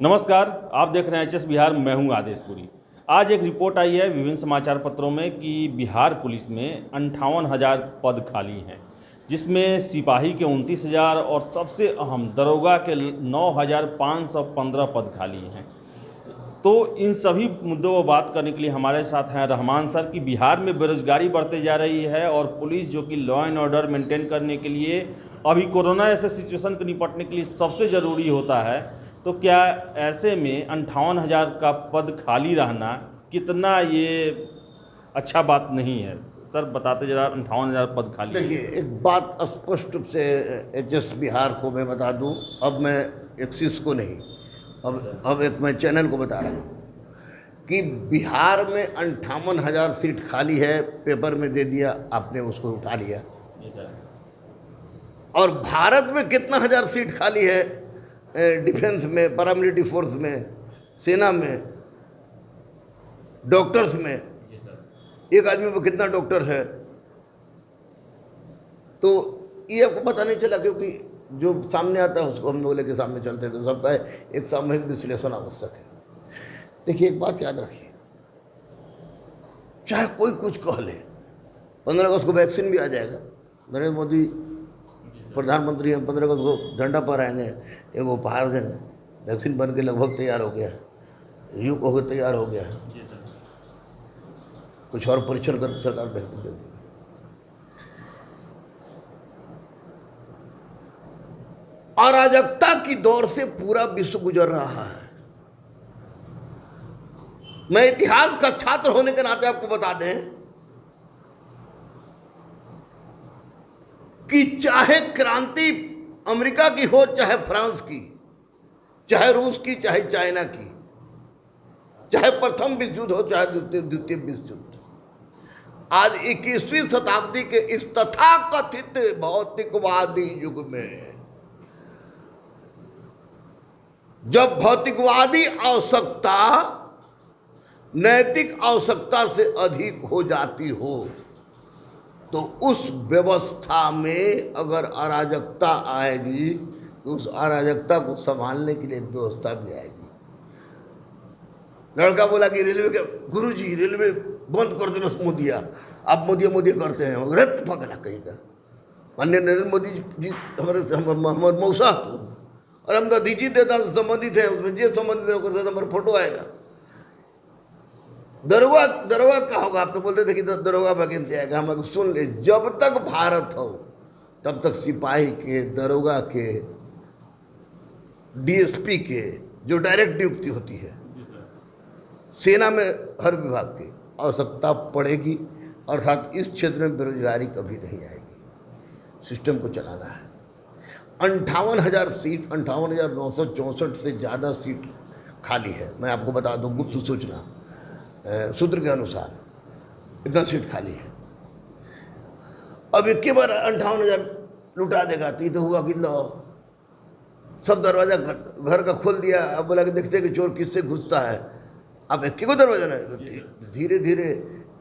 नमस्कार, आप देख रहे हैं एचएस बिहार। मैं हूं आदेशपुरी। आज एक रिपोर्ट आई है विभिन्न समाचार पत्रों में कि बिहार पुलिस में 58,000 पद खाली हैं, जिसमें सिपाही के 29,000 और सबसे अहम दरोगा के 9,515 पद खाली हैं। तो इन सभी मुद्दों पर बात करने के लिए हमारे साथ हैं रहमान सर कि बिहार में बेरोजगारी बढ़ते जा रही है और पुलिस जो कि लॉ एंड ऑर्डर मेंटेन करने के लिए अभी कोरोना ऐसे सिचुएशन को निपटने के लिए सबसे ज़रूरी होता है। तो क्या ऐसे में 58,000 का पद खाली रहना कितना ये अच्छा बात नहीं है? सर बताते जरा, 58,000 पद खाली है। देखिए, एक बात स्पष्ट रूप से एचएस बिहार को मैं बता दूं, अब मैं एक्सिस को नहीं, अब एक मैं चैनल को बता रहा हूं कि बिहार में 58,000 सीट खाली है। पेपर में दे दिया, आपने उसको उठा लिया। और भारत में कितना हजार सीट खाली है डिफेंस में, पैरामिलिट्री फोर्स में, सेना में, डॉक्टर्स में? एक आदमी पर कितना डॉक्टर है? तो ये आपको पता नहीं चला, क्योंकि जो सामने आता है उसको हम लोग लेके सामने चलते हैं। तो सबका एक सामूहिक विश्लेषण आवश्यक है। देखिए, एक बात याद रखिए, चाहे कोई कुछ कह ले, 15 अगस्त को वैक्सीन भी आ जाएगा। नरेंद्र मोदी प्रधानमंत्री हैं, 15 अगस्त को झंडा फहराएंगे, एक उपहार देंगे। वैक्सीन बन के लगभग तैयार हो गया है, युग होकर तैयार हो गया है। कुछ और परीक्षण करके सरकार वैक्सीन दे देगी। अराजकता की दौर से पूरा विश्व गुजर रहा है। मैं इतिहास का छात्र होने के नाते आपको बता दें कि चाहे क्रांति अमेरिका की हो, चाहे फ्रांस की, चाहे रूस की, चाहे चाइना की, चाहे प्रथम विश्व युद्ध हो, चाहे द्वितीय विश्व युद्ध, आज 21वीं शताब्दी के इस तथाकथित भौतिकवादी युग में जब भौतिकवादी आवश्यकता नैतिक आवश्यकता से अधिक हो जाती हो, तो उस व्यवस्था में अगर अराजकता आएगी तो उस अराजकता को संभालने के लिए एक व्यवस्था भी आएगी। लड़का बोला कि रेलवे के गुरुजी, रेलवे बंद कर दो मोदिया, आप मोदी करते हैं। रत पगला कहीं का। माननीय नरेंद्र मोदी जी हमारे मौसा तो, और हम तो दीजिए देता संबंधित है, उसमें जो संबंधित है उसके साथ हमारा फोटो आएगा। दरोगा का होगा, आप तो बोलते थे कि दरोगा वैकेंसी आएगा। हम सुन ले, जब तक भारत हो तब तक सिपाही के, दरोगा के, डीएसपी के जो डायरेक्ट नियुक्ति होती है, सेना में हर विभाग की आवश्यकता पड़ेगी। अर्थात इस क्षेत्र में बेरोजगारी कभी नहीं आएगी। सिस्टम को चलाना है। 58,000 सीट, 58,964 से ज़्यादा सीट खाली है। मैं आपको बता दूं, गुप्त सूचना सूत्र के अनुसार इतना सीट खाली है। अब एक बार 58,000 लुटा देगा तो हुआ कि लो, सब दरवाजा घर का खोल दिया। अब बोला कि देखते कि चोर किससे घुसता है। अब एक को दरवाजा नहीं, तो धीरे धीरे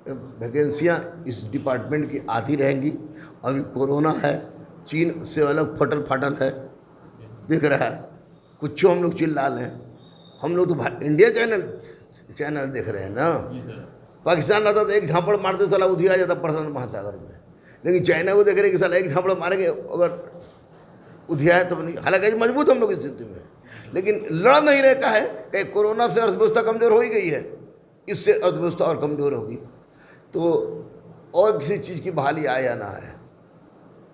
वैकेंसियाँ इस डिपार्टमेंट की आती रहेंगी। अभी कोरोना है, चीन से अलग फटल फाटल है, दिख रहा है। कुछ हम लोग चिल्ला लें, हम लोग तो इंडिया चैनल देख रहे हैं ना। पाकिस्तान आता तो एक झापड़ मारते साला उधिया जाता प्रशांत महासागर में, लेकिन चाइना को देख रहे कि साला एक झापड़ मारेंगे अगर उधिया है तो नहीं। हालांकि मजबूत हम लोग इस स्थिति में, लेकिन लड़ नहीं रहता है कि कोरोना से अर्थव्यवस्था कमज़ोर हो ही गई है, इससे अर्थव्यवस्था और कमज़ोर होगी। तो और किसी चीज़ की बहाली आए या ना आए,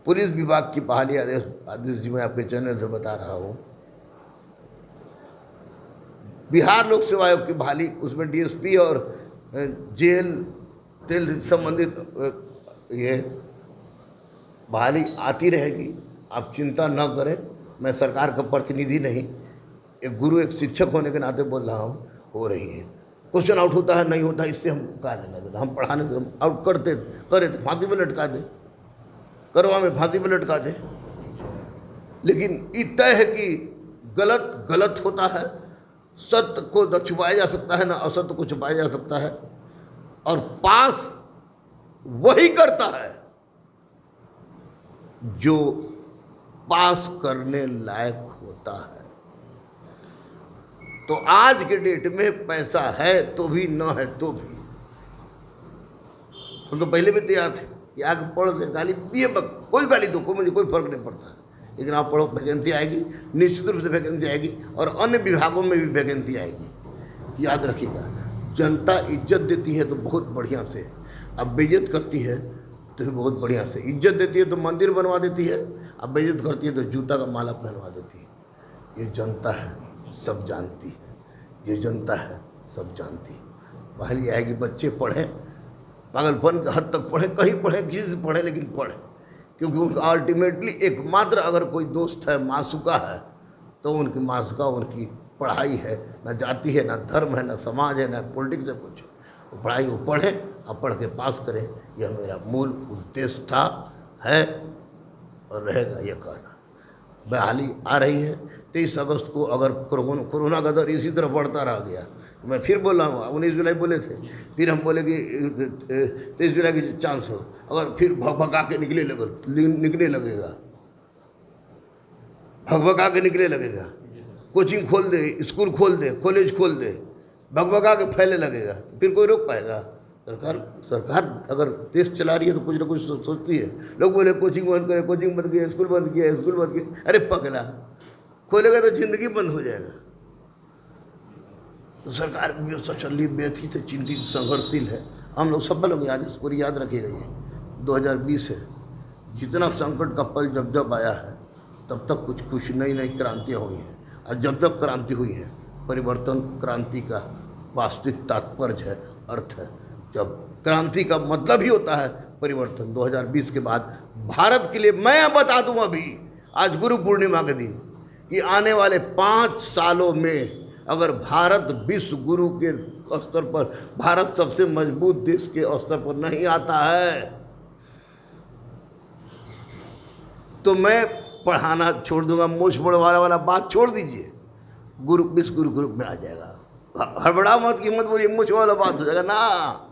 पुलिस विभाग की बहाली आदेश जी मैं आपके चैनल से बता रहा हूँ। बिहार लोक सेवा आयोग की बहाली, उसमें डीएसपी और जेल तेल संबंधित ये बहाली आती रहेगी। आप चिंता न करें, मैं सरकार का प्रतिनिधि नहीं, एक गुरु, एक शिक्षक होने के नाते बोल रहा हूँ, हो रही है। क्वेश्चन आउट होता है, नहीं होता, इससे हम क्या लेना देना। हम पढ़ाने से हम आउट करे तो फांसी पर लटका दे, करवा में फांसी पर लटका दे। लेकिन ये तय है कि गलत गलत होता है, सत्य को न छुपाया जा सकता है, न असत्य को छुपाया जा सकता है। और पास वही करता है जो पास करने लायक होता है। तो आज के डेट में पैसा है तो भी, न है तो भी। हम तो पहले भी तैयार थे कि आगे पढ़ ले, गाली दिए, कोई गाली दो, कोई मुझे कोई फर्क नहीं पड़ता है, लेकिन आप पढ़ो, वैकेंसी आएगी, निश्चित रूप से वैकेंसी आएगी, और अन्य विभागों में भी वैकेंसी आएगी। याद रखिएगा, जनता इज्जत देती है तो बहुत बढ़िया से, अब बेइज्जत करती है तो बहुत बढ़िया से। इज्जत देती है तो मंदिर बनवा देती है, अब बेइज्जत करती है तो जूता का माला पहनवा देती है। ये जनता है, सब जानती है, ये जनता है, सब जानती है। पहली आएगी, बच्चे पढ़ें, पागलपन के हद तक पढ़ें, कहीं पढ़ें, किसी से पढ़ें, लेकिन पढ़ें, क्योंकि उनका अल्टीमेटली एकमात्र अगर कोई दोस्त है, मासूका है, तो उनकी मासूका उनकी पढ़ाई है। ना जाति है, ना धर्म है, ना समाज है, ना पॉलिटिक्स है, कुछ। वो पढ़ाई वो पढ़ें, अब पढ़ के पास करें, यह मेरा मूल उद्देश्य था, है और रहेगा। यह कहना बहाली आ रही है 23 अगस्त को। अगर कोरोना का दर इसी तरह बढ़ता रह गया, तो मैं फिर बोल रहा हूँ, 19 जुलाई बोले थे, फिर हम बोले कि 23 जुलाई की चांस हो, अगर फिर भगभगा के निकलने लगेगा, भगभगा के निकले लगेगा, कोचिंग खोल दे, स्कूल खोल दे, कॉलेज खोल दे, भगभगा के फैलने लगेगा, तो फिर कोई रोक पाएगा? सरकार अगर देश चला रही है तो कुछ ना कुछ सोचती है। लोग बोले कोचिंग बंद करे, कोचिंग बंद किया, स्कूल बंद किया, स्कूल बंद किया, अरे पगला, खोलेगा तो जिंदगी बंद हो जाएगा। तो सरकार सचल्ली, व्यथित है, चिंतित, संघर्षशील है। हम लोग सब लोग याद रखिएगा, ये 2020 है, जितना संकट का पल जब जब आया है, तब तक कुछ नई नई क्रांतियाँ हुई हैं, और जब जब क्रांति हुई है, परिवर्तन क्रांति का वास्तविक तात्पर्य है, अर्थ है। जब क्रांति का मतलब ही होता है परिवर्तन। 2020 के बाद भारत के लिए मैं बता दूं, अभी आज गुरु पूर्णिमा के दिन, कि आने वाले 5 सालों में अगर भारत विश्व गुरु के स्तर पर, भारत सबसे मजबूत देश के स्तर पर नहीं आता है, तो मैं पढ़ाना छोड़ दूंगा। मूछ बढ़वाने वाला बात छोड़ दीजिए, विश्व गुरु ग्रुप में आ जाएगा। हड़बड़ा मत की मत बोलिए, मूछ वाला बात हो जाएगा ना।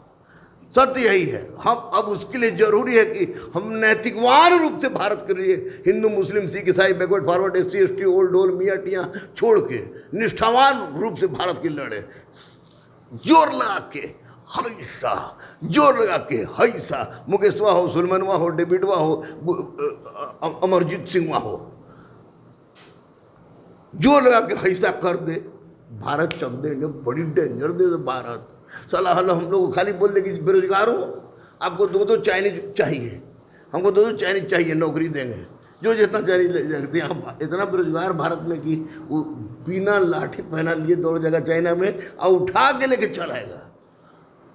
सत्य यही है। हम अब उसके लिए जरूरी है कि हम नैतिकवान रूप से भारत के लिए, हिंदू, मुस्लिम, सिख, ईसाई, backward, forward, SC, ST, old डोल, मियाँ टियाँ छोड़ के निष्ठावान रूप से भारत की लड़े, जोर लगा के हैसा, जोर लगा के हैसा, मुकेशवा हो, सुलमनवा हो, डेविडवा हो, अमरजीत सिंहवा हो, जोर लगा के हैसा कर दे, भारत चक दे। बड़ी डेंजर दे दे भारत। साला हम लोग खाली बोल दे कि बेरोजगार हो, आपको 2-2 चाइनीज चाहिए, हमको 2-2 चाइनीज चाहिए, नौकरी देंगे, जो जितना चाइनीज लगते हैं। इतना बेरोजगार भारत में कि वो बिना लाठी पहना लिए दौड़ जाएगा चाइना में, और उठा के लेके चलाएगा।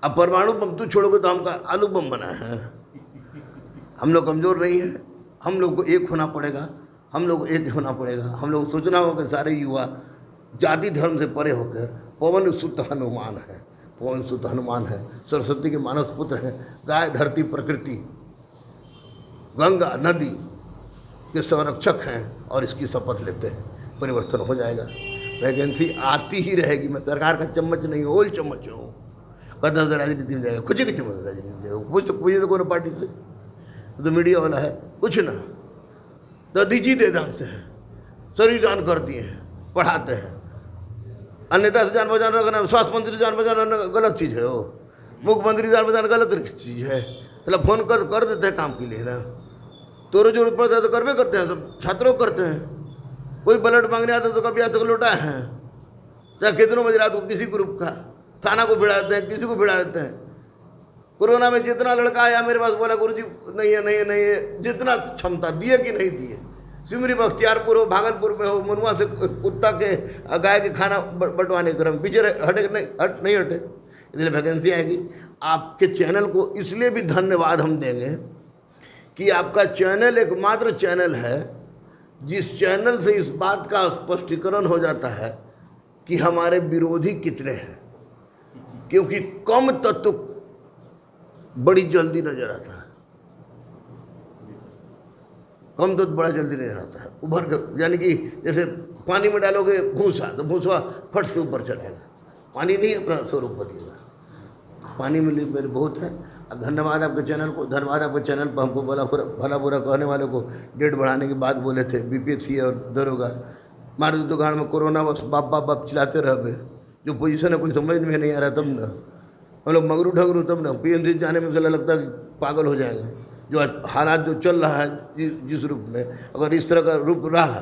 अब परमाणु बम तो छोड़ोगे तो हमका आलू बम बना है। हम लोग कमज़ोर नहीं है, हम लोग को एक होना पड़ेगा, हम लोग एक होना पड़ेगा। हम लोग सोचना होगा, सारे युवा जाति धर्म से परे होकर, पवन सुत हनुमान है, पवन सुत हनुमान है, सरस्वती के मानस पुत्र हैं, गाय, धरती, प्रकृति, गंगा, नदी के संरक्षक हैं, और इसकी शपथ लेते हैं। परिवर्तन हो जाएगा, वैकेंसी आती ही रहेगी। मैं सरकार का चम्मच नहीं हूँ, ओल चम्मच हूँ। कदम से राजनीति में जाएगा, कुछ के चम्मच राजनीति में जाएगा, कुछ पूछे तो कौन पार्टी से, तो मीडिया वाला है, कुछ ना, तो दीजी दे दान से है, शरीर दान कर दिए हैं, पढ़ाते हैं। अन्यथा से जान बचाना रखना, स्वास्थ्य मंत्री जान बचाना गलत चीज़ है, वो मुख्यमंत्री जान बचाना गलत चीज़ है। मतलब फोन कर देते हैं काम के लिए ना, तो जरूरत पड़ता है तो करवे करते हैं, सब छात्रों करते हैं। कोई ब्लड मांगने आता है तो कभी आज तक लौटाए हैं, चाहे कितनों बजे रात को किसी ग्रुप का, थाना को भिड़ा देते हैं, किसी को भिड़ा देते हैं। कोरोना में जितना लड़का आया मेरे पास, बोला गुरुजी नहीं है, नहीं है, नहीं है, जितना क्षमता दिए कि नहीं दिए। सिमरी बख्तियारपुर हो, भागलपुर में हो, मुनवा से कुत्ता के, गाय के खाना बंटवाने क्रम पीछे हटे नहीं हटे, इसलिए वैकेंसी आएगी। आपके चैनल को इसलिए भी धन्यवाद हम देंगे कि आपका चैनल एकमात्र चैनल है जिस चैनल से इस बात का स्पष्टीकरण हो जाता है कि हमारे विरोधी कितने हैं, क्योंकि कम तत्व बड़ी जल्दी नजर आता है, कम तो बड़ा जल्दी नजर आता है उभर के। यानी कि जैसे पानी में डालोगे भूसा, तो भूसा फट से ऊपर चलेगा, पानी नहीं अपना स्वरूप बदलेगा। पानी में मेरे बहुत है। अब धन्यवाद आपके चैनल को, धन्यवाद आपके चैनल पर हमको भला बुरा कहने वाले को डेट बढ़ाने की बात बोले थे, BPSC और दरोगा, मारे दुकान में कोरोना बस बाप बाप बाप चिल्लाते रहे, जो पोजीशन है कोई समझ में नहीं आ रहा, तब ना हम लोग मगरू ढगरू, तब ना पीएमसी जाने में चला लगता है कि पागल हो जाएंगे। जो आज हालात जो चल रहा है जिस रूप में, अगर इस तरह का रूप रहा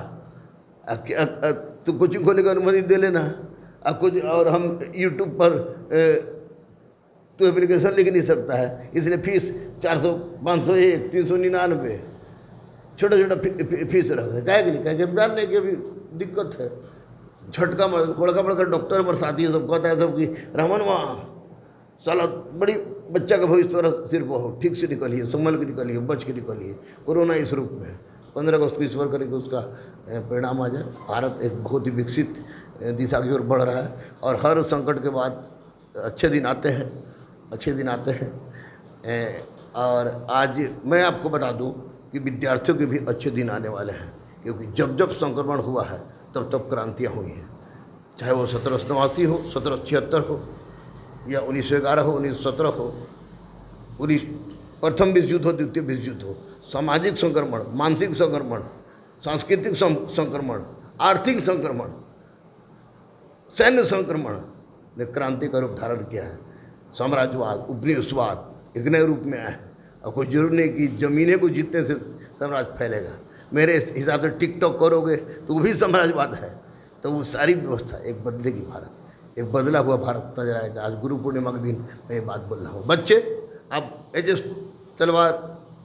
तो कोचिंग खोलने की अनुमति दे लेना। अब कुछ और हम यूट्यूब पर तो एप्लीकेशन लिख नहीं सकता है, इसलिए फीस 400, 501, 399 छोटा छोटा फीस रख रहे। क्या के लिए? क्या हम जान रहे कि अभी दिक्कत है। झटका बड़का बड़का डॉक्टर बरसाती है, सब कहता है सब कि रमन वहाँ साला बड़ी बच्चा का भविष्य थोड़ा सिर पर हो, ठीक से निकलिए, संभल के निकलिए, बच के निकलिए। कोरोना इस रूप में 15 अगस्त को ईश्वर करें कि उसका परिणाम आ जाए। भारत एक बहुत ही विकसित दिशा की ओर बढ़ रहा है और हर संकट के बाद अच्छे दिन आते हैं, अच्छे दिन आते हैं। और आज मैं आपको बता दूं कि विद्यार्थियों के भी अच्छे दिन आने वाले हैं, क्योंकि जब जब संक्रमण हुआ है तब तब क्रांतियाँ हुई हैं, चाहे वो 1789 हो, 1776 हो, या 1911 हो, 1917 हो, प्रथम विश्व युद्ध हो, द्वितीय विश्व युद्ध हो। सामाजिक संक्रमण, मानसिक संक्रमण, सांस्कृतिक संक्रमण, आर्थिक संक्रमण, सैन्य संक्रमण ने क्रांति का रूप धारण किया है। साम्राज्यवाद, उपनिवेशवाद एक नए रूप में आया है और कोई जरूर नहीं कि ज़मीनें को जीतने से साम्राज्य फैलेगा। मेरे हिसाब से टिकटॉक करोगे तो वो भी साम्राज्यवाद है। तो वो सारी व्यवस्था एक बदलेगी, भारत एक बदला हुआ भारत नजर आएगा। आज गुरु पूर्णिमा के दिन मैं ये बात बोल रहा हूँ। बच्चे आप एच.एस. तलवार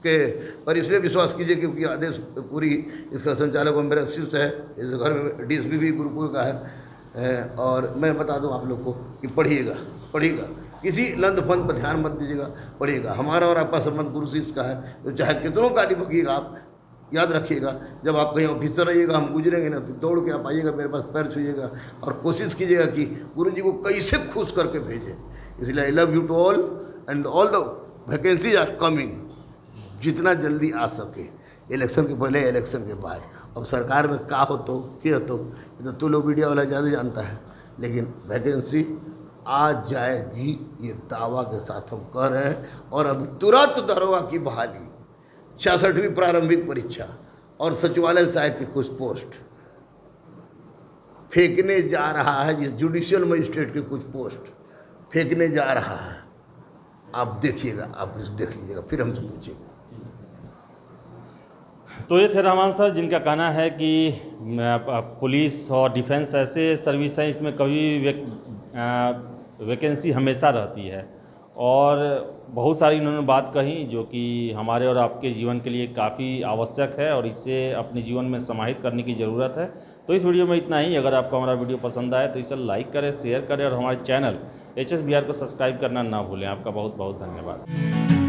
के पर इसलिए विश्वास कीजिए क्योंकि आदेश पूरी इसका संचालक मेरा शिष्य है, इस घर में डीएसपी भी गुरुकुल का है। और मैं बता दूं आप लोग को कि पढ़िएगा, किसी लंद फंद पर ध्यान मत दीजिएगा, पढ़िएगा। हमारा और आपका संबंध गुरु शिष्य का है, तो चाहे कितनों गाली बकिएगा, आप याद रखिएगा जब आप कहीं ऑफिसर रहिएगा, हम गुजरेंगे ना तो दौड़ के आप आइएगा, मेरे पास पैर छूइएगा और कोशिश कीजिएगा कि गुरु जी को कैसे खुश करके भेजें। इसलिए I love you to all and all the vacancies are coming, जितना जल्दी आ सके, इलेक्शन के पहले, इलेक्शन के बाद। अब सरकार में क्या हो तो क्या हो तो तू लोग मीडिया वाला ज़्यादा जानता है, लेकिन वैकेंसी आ जाएगी, ये दावा के साथ हम कह रहे हैं। और अभी तुरंत दरोगा की बहाली, 66वीं प्रारंभिक परीक्षा और सचिवालय सहायक की कुछ पोस्ट फेंकने जा रहा है। जिस जुडिशियल मजिस्ट्रेट के कुछ पोस्ट फेंकने जा रहा है, आप देखिएगा, आप इसे देख लीजिएगा, फिर हमसे पूछिएगा। तो ये थे रहमान सर, जिनका कहना है कि पुलिस और डिफेंस ऐसे सर्विस हैं, इसमें कभी वैकेंसी हमेशा रहती है। और बहुत सारी उन्होंने बात कही जो कि हमारे और आपके जीवन के लिए काफ़ी आवश्यक है और इसे अपने जीवन में समाहित करने की ज़रूरत है। तो इस वीडियो में इतना ही। अगर आपको हमारा वीडियो पसंद आए तो इसे लाइक करें, शेयर करें और हमारे चैनल एचएस बिहार को सब्सक्राइब करना ना भूलें। आपका बहुत बहुत धन्यवाद।